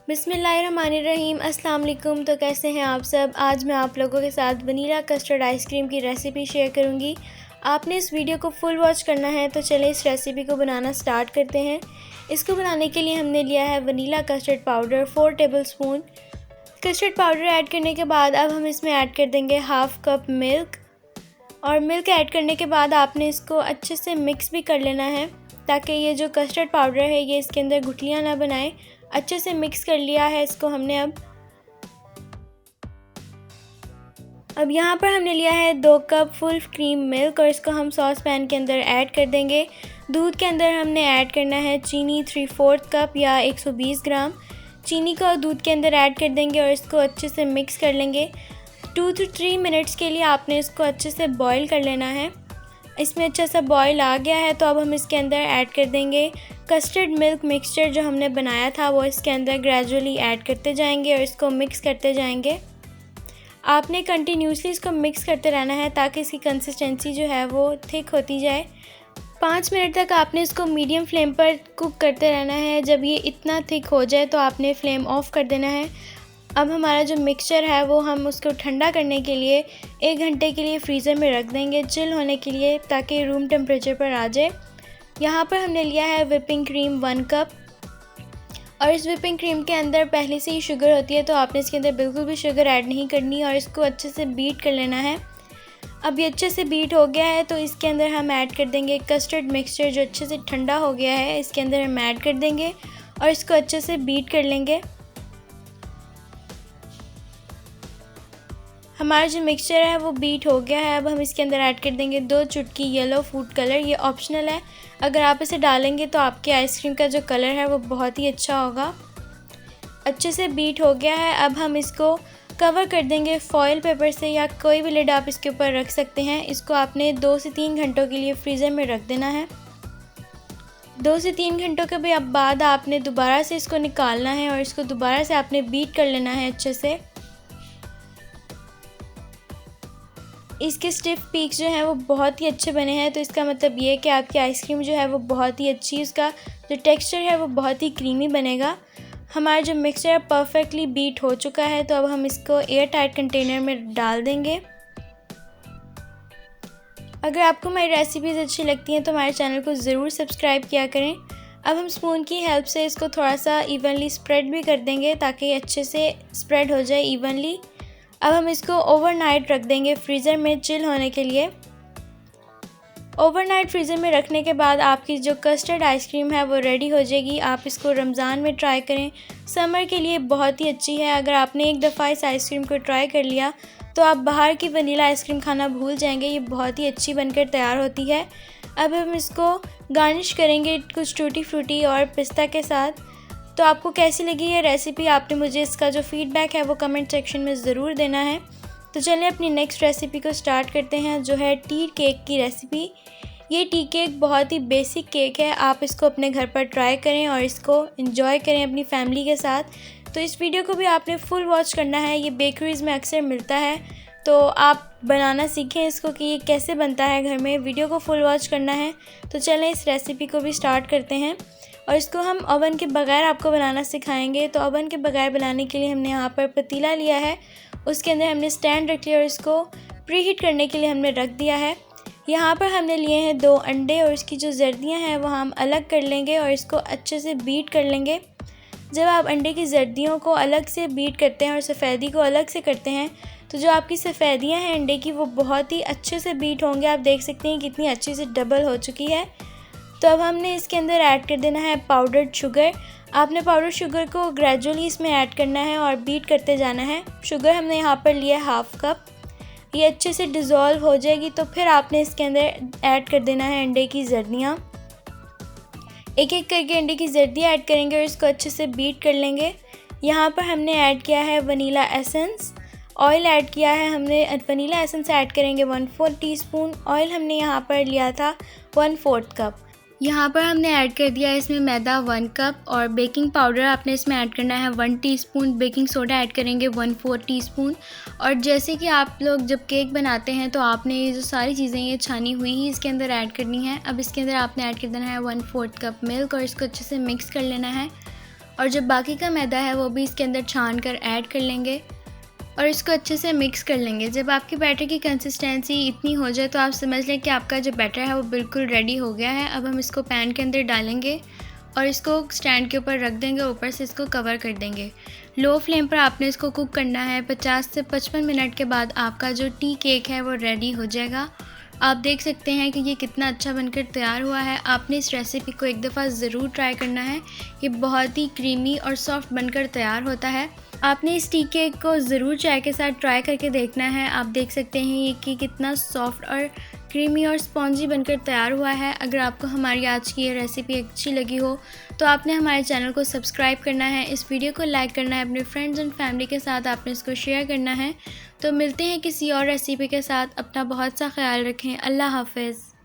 बिस्मिल्लाहिर्रहमानिर्रहीम। अस्सलाम वालेकुम। तो कैसे हैं आप सब। आज मैं आप लोगों के साथ वनीला कस्टर्ड आइसक्रीम की रेसिपी शेयर करूंगी। आपने इस वीडियो को फुल वॉच करना है। तो चलें इस रेसिपी को बनाना स्टार्ट करते हैं। इसको बनाने के लिए हमने लिया है vanilla custard powder 4 tablespoon. Custard powder add करने के बाद अब हम इसमें ऐड कर देंगे हाफ़ कप मिल्क। और मिल्क ऐड करने के बाद आपने इसको अच्छे से मिक्स भी कर लेना है ताकि ये जो कस्टर्ड पाउडर है ये इसके अंदर गुठलियाँ ना बनाए। अच्छे से मिक्स कर लिया है इसको हमने। अब यहाँ पर हमने लिया है 2 कप फुल क्रीम मिल्क और इसको हम सॉस पैन के अंदर ऐड कर देंगे। दूध के अंदर हमने ऐड करना है चीनी 3/4 कप या 120 ग्राम। चीनी को दूध के अंदर ऐड कर देंगे और इसको अच्छे से मिक्स कर लेंगे। 2 to 3 मिनट्स के लिए आपने इसको अच्छे से बॉईल कर लेना है। इसमें अच्छा सा बॉईल आ गया है तो अब हम इसके अंदर ऐड कर देंगे कस्टर्ड मिल्क मिक्सचर जो हमने बनाया था, वो इसके अंदर ग्रेजुअली ऐड करते जाएंगे और इसको मिक्स करते जाएंगे। आपने कंटिन्यूसली इसको मिक्स करते रहना है ताकि इसकी कंसिस्टेंसी जो है वो थिक होती जाए। 5 मिनट तक आपने इसको मीडियम फ्लेम पर कुक करते रहना है। जब ये इतना थिक हो जाए तो आपने फ्लेम ऑफ कर देना है। अब हमारा जो मिक्सचर है वो हम उसको ठंडा करने के लिए 1 घंटे के लिए फ्रीज़र में रख देंगे चिल होने के लिए, ताकि रूम टेम्परेचर पर आ जाए। यहाँ पर हमने लिया है व्हिपिंग क्रीम 1 कप और इस व्हिपिंग क्रीम के अंदर पहले से ही शुगर होती है तो आपने इसके अंदर बिल्कुल भी शुगर ऐड नहीं करनी और इसको अच्छे से बीट कर लेना है। अब ये अच्छे से बीट हो गया है तो इसके अंदर हम ऐड कर देंगे कस्टर्ड मिक्सचर जो अच्छे से ठंडा हो गया है। इसके अंदर हम ऐड कर देंगे और इसको अच्छे से बीट कर लेंगे। हमारा जो मिक्सचर है वो बीट हो गया है। अब हम इसके अंदर ऐड कर देंगे 2 चुटकी येलो फूड कलर। ये ऑप्शनल है, अगर आप इसे डालेंगे तो आपके आइसक्रीम का जो कलर है वो बहुत ही अच्छा होगा। अच्छे से बीट हो गया है। अब हम इसको कवर कर देंगे फॉयल पेपर से या कोई भी लिड आप इसके ऊपर रख सकते हैं। इसको आपने 2 से 3 घंटों के लिए फ्रीज़र में रख देना है। 2 से 3 घंटों के भी बाद आपने दोबारा से इसको निकालना है और इसको दोबारा से आपने बीट कर लेना है अच्छे से। इसके स्टिफ पीक्स जो हैं वो बहुत ही अच्छे बने हैं, तो इसका मतलब ये है कि आपकी आइसक्रीम जो है वो बहुत ही अच्छी, उसका जो टेक्सचर है वो बहुत ही क्रीमी बनेगा। हमारा जो मिक्सचर परफेक्टली बीट हो चुका है तो अब हम इसको एयर टाइट कंटेनर में डाल देंगे। अगर आपको हमारी रेसिपीज़ अच्छी लगती हैं तो हमारे चैनल को ज़रूर सब्सक्राइब किया करें। अब हम स्पून की हेल्प से इसको थोड़ा सा इवनली स्प्रेड भी कर देंगे ताकि अच्छे से स्प्रेड हो जाए इवनली। अब हम इसको ओवरनाइट रख देंगे फ्रीज़र में चिल होने के लिए। ओवरनाइट फ्रीज़र में रखने के बाद आपकी जो कस्टर्ड आइसक्रीम है वो रेडी हो जाएगी। आप इसको रमज़ान में ट्राई करें, समर के लिए बहुत ही अच्छी है। अगर आपने एक दफ़ा इस आइसक्रीम को ट्राई कर लिया तो आप बाहर की वनीला आइसक्रीम खाना भूल जाएंगे। ये बहुत ही अच्छी बनकर तैयार होती है। अब हम इसको गार्निश करेंगे कुछ टूटी फ्रूटी और पिस्ता के साथ। तो आपको कैसी लगी ये रेसिपी, आपने मुझे इसका जो फ़ीडबैक है वो कमेंट सेक्शन में ज़रूर देना है। तो चलिए अपनी नेक्स्ट रेसिपी को स्टार्ट करते हैं जो है टी केक की रेसिपी। ये टी केक बहुत ही बेसिक केक है, आप इसको अपने घर पर ट्राई करें और इसको एंजॉय करें अपनी फैमिली के साथ। तो इस वीडियो को भी आपने फुल वॉच करना है। ये बेकरीज़ में अक्सर मिलता है तो आप बनाना सीखें इसको कि ये कैसे बनता है घर में। वीडियो को फुल वॉच करना है। तो चलें इस रेसिपी को भी स्टार्ट करते हैं और इसको हम ओवन के बगैर आपको बनाना सिखाएंगे। तो ओवन के बगैर बनाने के लिए हमने यहाँ पर पतीला लिया है, उसके अंदर हमने स्टैंड रख लिया और इसको प्री हीट करने के लिए हमने रख दिया है। यहाँ पर हमने लिए हैं 2 अंडे और इसकी जो जर्दियाँ हैं वो हम अलग कर लेंगे और इसको अच्छे से बीट कर लेंगे। जब आप अंडे की जर्दियों को अलग से बीट करते हैं और सफ़ेदी को अलग से करते हैं तो जो आपकी सफ़ेदियाँ हैं अंडे की वो बहुत ही अच्छे से बीट होंगे। आप देख सकते हैं कितनी अच्छे से डबल हो चुकी है। तो अब हमने इसके अंदर ऐड कर देना है पाउडर्ड शुगर। आपने पाउडर शुगर को ग्रेजुअली इसमें ऐड करना है और बीट करते जाना है। शुगर हमने यहाँ पर लिया है हाफ़ कप। ये अच्छे से डिज़ोल्व हो जाएगी तो फिर आपने इसके अंदर ऐड कर देना है अंडे की जर्दियाँ। एक एक करके अंडे की जर्दियाँ ऐड करेंगे और इसको अच्छे से बीट कर लेंगे। यहाँ पर हमने ऐड किया है वनीला एसेंस। ऑयल ऐड किया है हमने, वनीला एसेंस ऐड करेंगे 1/4 टीस्पून। ऑयल हमने यहाँ पर लिया था 1/4 कप। यहाँ पर हमने ऐड कर दिया है इसमें मैदा 1 कप और बेकिंग पाउडर आपने इसमें ऐड करना है 1 टीस्पून। बेकिंग सोडा ऐड करेंगे 1/4 टीस्पून। और जैसे कि आप लोग जब केक बनाते हैं तो आपने ये जो सारी चीज़ें ये छानी हुई ही इसके अंदर ऐड करनी है। अब इसके अंदर आपने ऐड कर देना है 1/4 कप मिल्क और इसको अच्छे से मिक्स कर लेना है। और जो बाकी का मैदा है वो भी इसके अंदर छान कर ऐड कर लेंगे और इसको अच्छे से मिक्स कर लेंगे। जब आपके बैटर की कंसिस्टेंसी इतनी हो जाए तो आप समझ लें कि आपका जो बैटर है वो बिल्कुल रेडी हो गया है। अब हम इसको पैन के अंदर डालेंगे और इसको स्टैंड के ऊपर रख देंगे, ऊपर से इसको कवर कर देंगे। लो फ्लेम पर आपने इसको कुक करना है। 50 से 55 मिनट के बाद आपका जो टी केक है वो रेडी हो जाएगा। आप देख सकते हैं कि ये कितना अच्छा बनकर तैयार हुआ है। आपने इस रेसिपी को एक दफ़ा ज़रूर ट्राई करना है। ये बहुत ही क्रीमी और सॉफ्ट बनकर तैयार होता है। आपने इस टी केक को ज़रूर चाय के साथ ट्राई करके देखना है। आप देख सकते हैं ये कि कितना सॉफ्ट और क्रीमी और स्पॉन्जी बनकर तैयार हुआ है। अगर आपको हमारी आज की ये रेसिपी अच्छी लगी हो तो आपने हमारे चैनल को सब्सक्राइब करना है, इस वीडियो को लाइक करना है, अपने फ्रेंड्स एंड फैमिली के साथ आपने इसको शेयर करना है। तो मिलते हैं किसी और रेसिपी के साथ। अपना बहुत सा ख्याल रखें। अल्लाह हाफ़िज़।